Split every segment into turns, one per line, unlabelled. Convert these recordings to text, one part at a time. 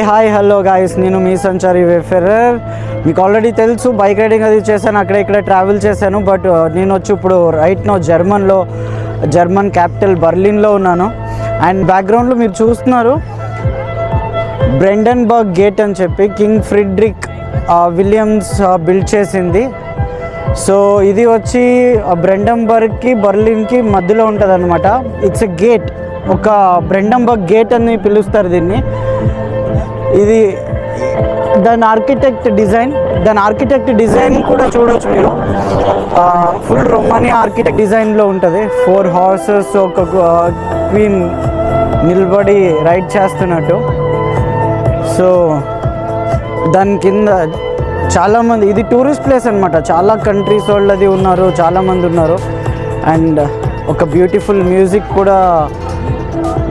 Hi hello guys, నేను మీ సంచారి వేఫెరర్. మీకు already తెలుసు బైక్ రైడింగ్ అది చేశాను, అక్కడ ఇక్కడ ట్రావెల్ చేశాను. బట్ నేను వచ్చి ఇప్పుడు రైట్ నో జర్మన్ క్యాపిటల్ బర్లిన్లో ఉన్నాను. అండ్ బ్యాక్గ్రౌండ్లో మీరు చూస్తున్నారు బ్రెండెన్బర్గ్ గేట్ అని చెప్పి కింగ్ ఫ్రిడ్రిక్ విలియమ్స్ బిల్డ్ చేసింది. సో ఇది వచ్చి బ్రెండెన్బర్గ్కి బర్లిన్కి మధ్యలో ఉంటుంది అనమాట. ఇట్స్ ఎ గేట్, ఒక బ్రెండెన్బర్గ్ గేట్ అని పిలుస్తారు దీన్ని. ఇది దాని ఆర్కిటెక్ట్ డిజైన్ కూడా చూడవచ్చు మీరు. ఫుల్ రోమానియా ఆర్కిటెక్ట్ డిజైన్లో ఉంటుంది. 4 హార్సెస్, ఒక క్వీన్ నిలబడి రైడ్ చేస్తున్నట్టు. సో దాని కింద చాలామంది, ఇది టూరిస్ట్ ప్లేస్ అనమాట. చాలా కంట్రీస్ వాళ్ళది ఉన్నారు, చాలామంది ఉన్నారు. అండ్ ఒక బ్యూటిఫుల్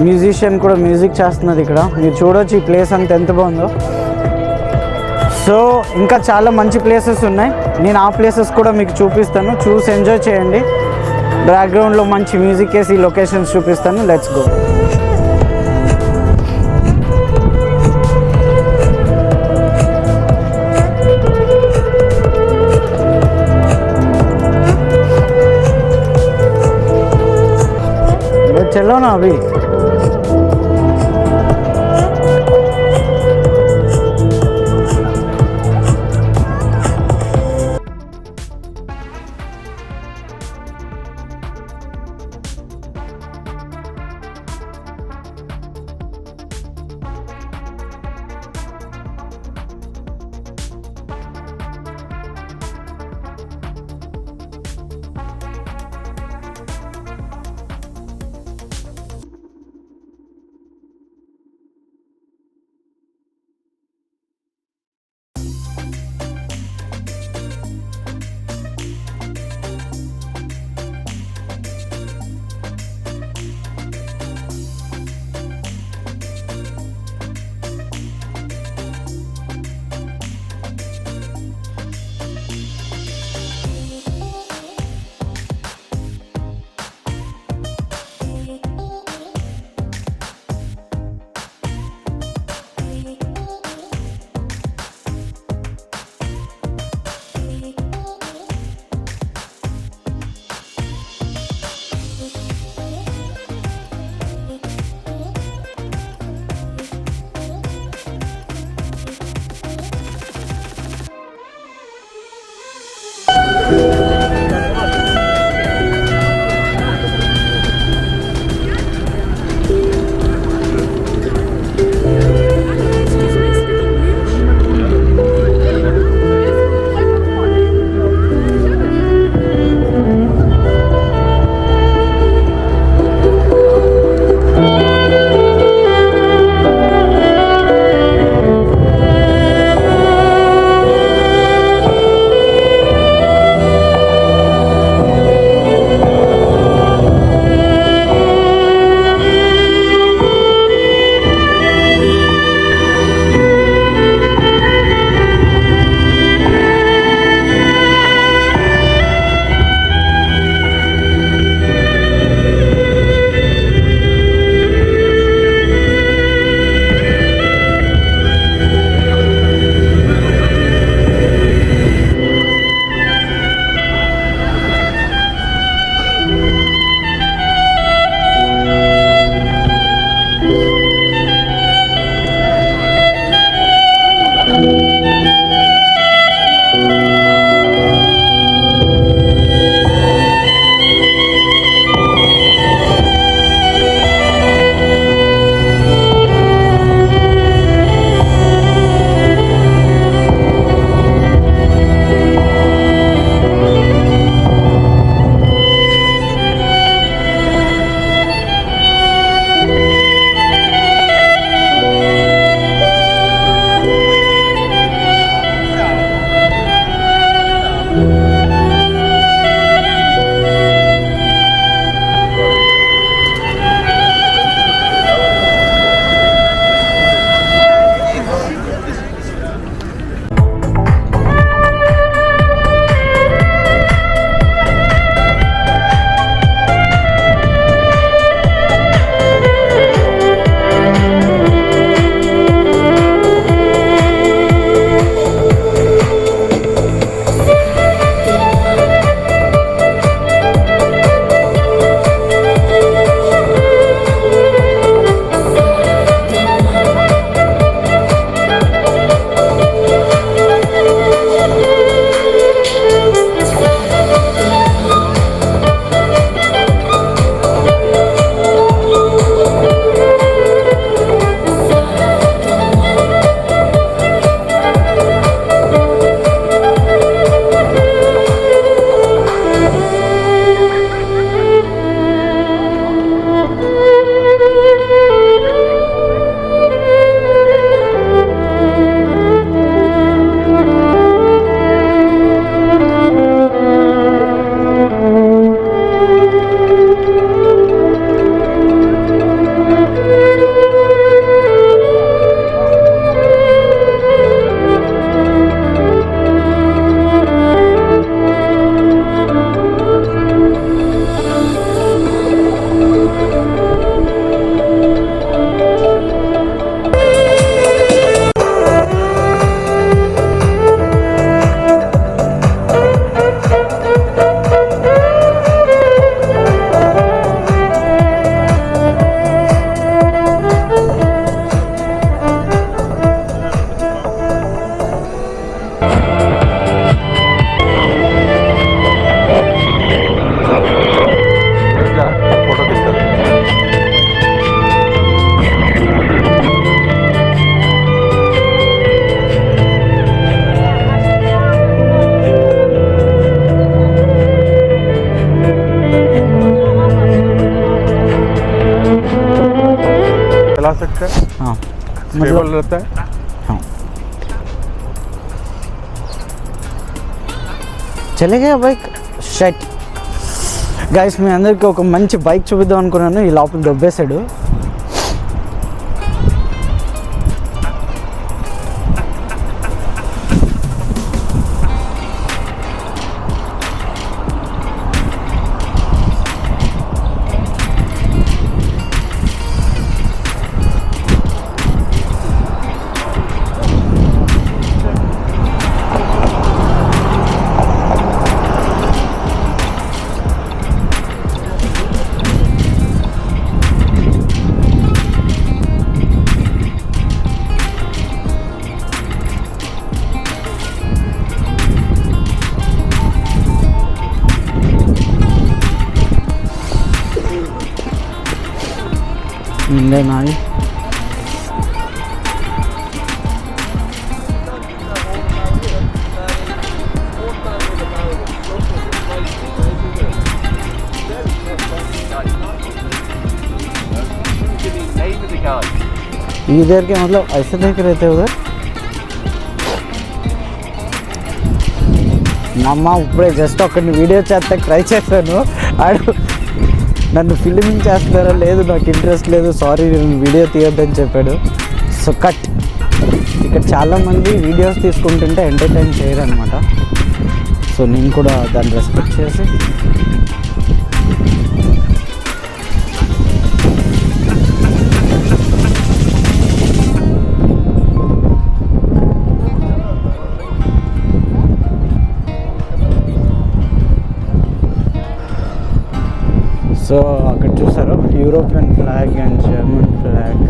మ్యూజిషియన్ కూడా మ్యూజిక్ చేస్తున్నది ఇక్కడ. మీరు చూడవచ్చు ఈ ప్లేస్ అంతా ఎంత బాగుందో. సో ఇంకా చాలా మంచి ప్లేసెస్ ఉన్నాయి, నేను ఆ ప్లేసెస్ కూడా మీకు చూపిస్తాను. చూసి ఎంజాయ్ చేయండి. బ్యాక్గ్రౌండ్లో మంచి మ్యూజిక్ వేసి లొకేషన్స్ చూపిస్తాను. Let's go. चलो ना अभी.
स्टेबल रहता है।
हाँ చలేగా బైక్ షట్ గైస్ మీ అందరికి ఒక మంచి బైక్ చూపిద్దాం అనుకున్నాను, ఈ లోపల దొబ్బేశాడు. నిండే నాయి इधर के मतलब ऐसे देख रहे थे उधर నమ్మ ఇప్పుడే జస్ట్ ఒకరిని వీడియో చేస్తే ట్రై చేశాను, ఆడు నన్ను ఫిల్మింగ్ చేస్తున్నారా లేదు నాకు ఇంట్రెస్ట్ లేదు సారీ నేను వీడియో తీయొద్దని చెప్పాడు. So cut. ఇక్కడ చాలామంది వీడియోస్ తీసుకుంటుంటే ఎంటర్టైన్ చేయరు అనమాట. సో నేను కూడా దాన్ని రెస్పెక్ట్ చేసి సో అక్కడ చూసారు European flag and German flag.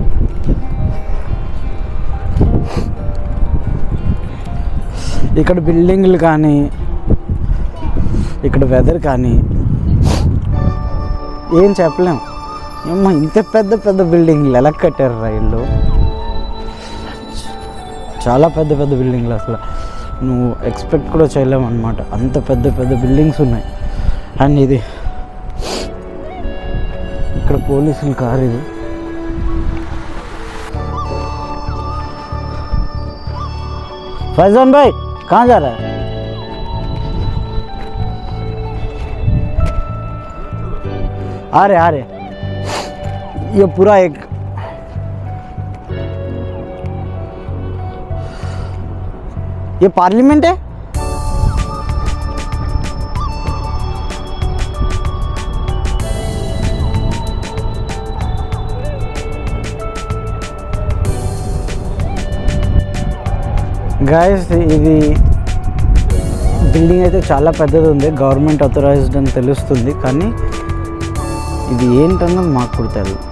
ఇక్కడ బిల్డింగ్లు కానీ ఇక్కడ వెదర్ కానీ ఏం చెప్పలేం. ఏమో ఇంత పెద్ద పెద్ద బిల్డింగ్లు ఎలా కట్టారు రైళ్ళు, చాలా పెద్ద పెద్ద బిల్డింగ్లు అసలు నువ్వు ఎక్స్పెక్ట్ కూడా చేయలేము అనమాట, అంత పెద్ద పెద్ద బిల్డింగ్స్ ఉన్నాయి. అండ్ ఇది ఇక్కడ పోలీసుల కార్ ఇది. फैजान भाई कहाँ जा रहा है? आ रहे ये पूरा एक ये पार्लियामेंट है. గాయస్ ఇది బిల్డింగ్ అయితే చాలా పెద్దది ఉంది, గవర్నమెంట్ అథరైజ్డ్ అని తెలుస్తుంది, కానీ ఇది ఏంటన్నది మాకు కూడా తెలియదు.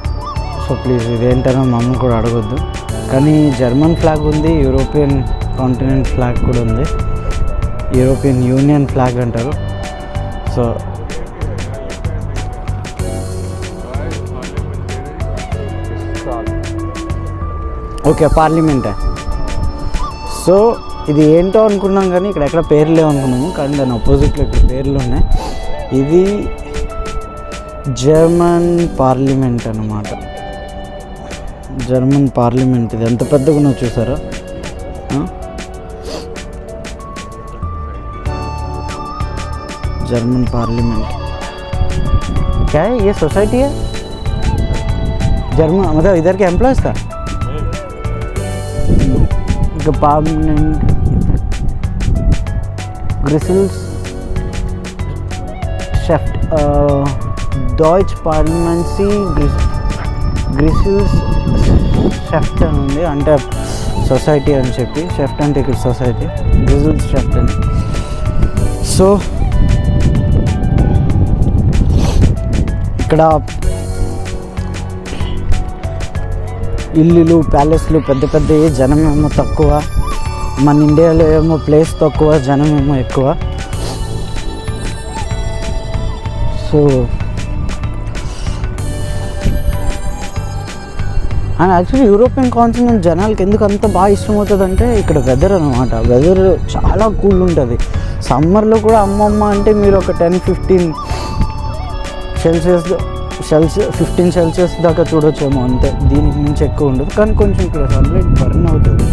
సో ప్లీజ్ ఇది ఏంటన్నది మమ్మల్ని కూడా అడగొద్దు. కానీ జర్మన్ ఫ్లాగ్ ఉంది, యూరోపియన్ కాంటినెంట్ ఫ్లాగ్ కూడా ఉంది, యూరోపియన్ యూనియన్ ఫ్లాగ్ అంటారు. సో ఓకే పార్లమెంటే. సో ఇది ఏంటో అనుకున్నాం కానీ ఇక్కడ ఎక్కడ పేర్లు లేవు అనుకున్నాము, కానీ దాని ఆపోజిట్లో ఇక్కడ పేర్లు ఉన్నాయి. ఇది జర్మన్ పార్లమెంట్ అన్నమాట, జర్మన్ పార్లమెంట్. ఇది ఎంత పెద్దగా ఉన్నో చూసారా? जर्मन पार्लियामेंट क्या है? ये सोसाइटी है जर्मन, मतलब इधर के एम्प्लॉयज़ का परमानेंट ग्रिसल्स शेफ्ट डॉइच पार्लमेंसी గ్రిసిల్స్ షెఫ్ట్ అని ఉంది, అంటే సొసైటీ అని చెప్పి, షెఫ్ట్ అంటే ఇక్కడ సొసైటీ, గ్రిసిల్స్ షెఫ్ట్ అని. సో ఇక్కడ ఇల్లులు ప్యాలెస్లు పెద్ద పెద్దవి, జనం ఏమో తక్కువ. మన ఇండియాలో ఏమో ప్లేస్ తక్కువ, జనం ఏమో ఎక్కువ. So and actually European continent జనాలకి ఎందుకు అంత బాగా ఇష్టమవుతుంది అంటే ఇక్కడ వెదర్ అనమాట. వెదర్ చాలా కూల్ ఉంటుంది. సమ్మర్లో కూడా అమ్మమ్మ అంటే మీరు ఒక 10-15 సెల్సియస్ సెల్సియస్ దాకా చూడొచ్చేమో అంతే, దీనికి మించి ఎక్కువ ఉండదు. కానీ కొంచెం ఇక్కడ సన్లైట్ బర్న్ అవుతుంది.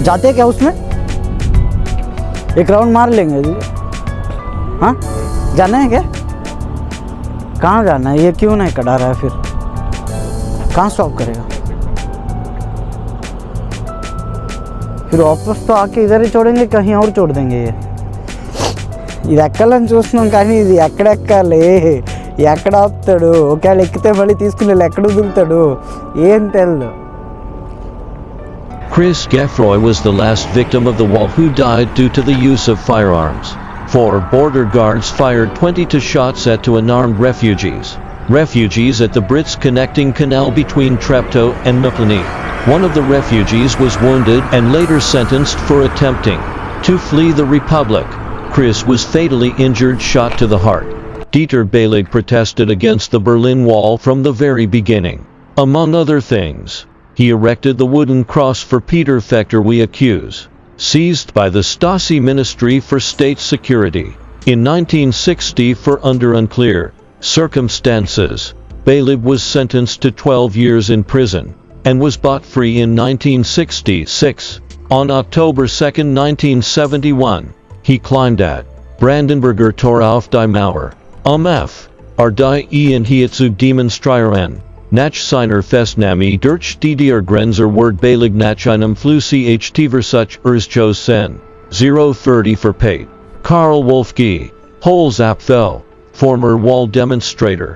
जाते क्या उसमें? एक राउंड मार लेंगे जी. हाँ जाना है क्या? कहाँ जाना है? ये क्यों नहीं कटा रहा है फिर? कहाँ स्टॉप करेगा? फिर वापस तो आके इधर ही छोड़ेंगे, कहीं और छोड़ देंगे. ఇది ఎక్కాలని చూస్తున్నాం కానీ ఇది ఎక్కడెక్కాలి, ఎక్కడ ఆపుతాడు, ఒకవేళ ఎక్కితే మళ్ళీ తీసుకుని ఎక్కడ వదులుతాడు ఏం తెలియదు.
Chris Geoffroy was the last victim of the wall who died due to the use of firearms. 4 border guards fired 22 shots at unarmed refugees at the Brits connecting canal between Treptow and Nuplani. One of the refugees was wounded and later sentenced for attempting to flee the Republic. Chris was fatally injured, shot to the heart. Dieter Baylig protested against the Berlin Wall from the very beginning. Among other things, he erected the wooden cross for Peter Fechter, we accuse, seized by the Stasi Ministry for State Security. In 1960 for under unclear circumstances, Baylig was sentenced to 12 years in prison, and was bought free in 1966. On October 2, 1971, he climbed at Brandenburger Tor auf die Mauer. F. die und hier zu demonstrieren. Nach seiner Festnahme durch die Grenzer word Baylig nach einem Flucht Versuch Erzchossen. 030 for Pate. Karl Wolfge, Holzapfel, former wall demonstrator.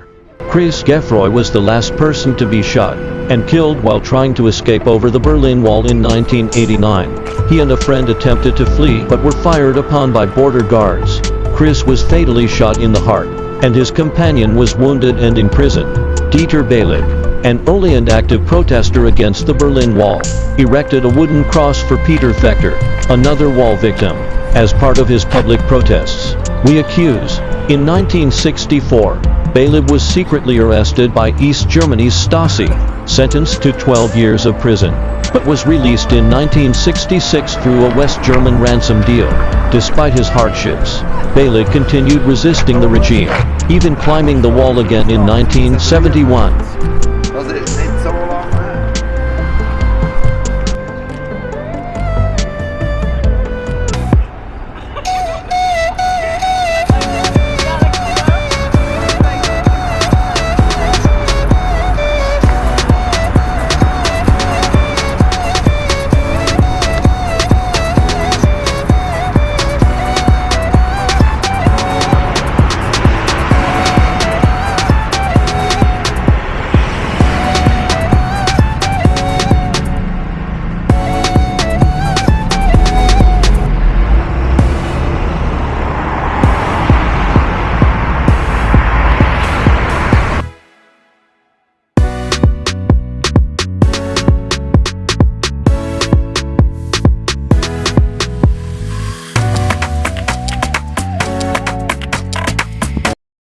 Chris Geoffroy was the last person to be shot and killed while trying to escape over the Berlin Wall in 1989. He and a friend attempted to flee but were fired upon by border guards. Chris was fatally shot in the heart, and his companion was wounded and imprisoned. Dieter Baylig, an early and active protester against the Berlin Wall, erected a wooden cross for Peter Fechter, another wall victim, as part of his public protests. We accuse. In 1964, Baylig was secretly arrested by East Germany's Stasi, sentenced to 12 years of prison, but was released in 1966 through a West German ransom deal. Despite his hardships, Baylig continued resisting the regime, even climbing the wall again in 1971.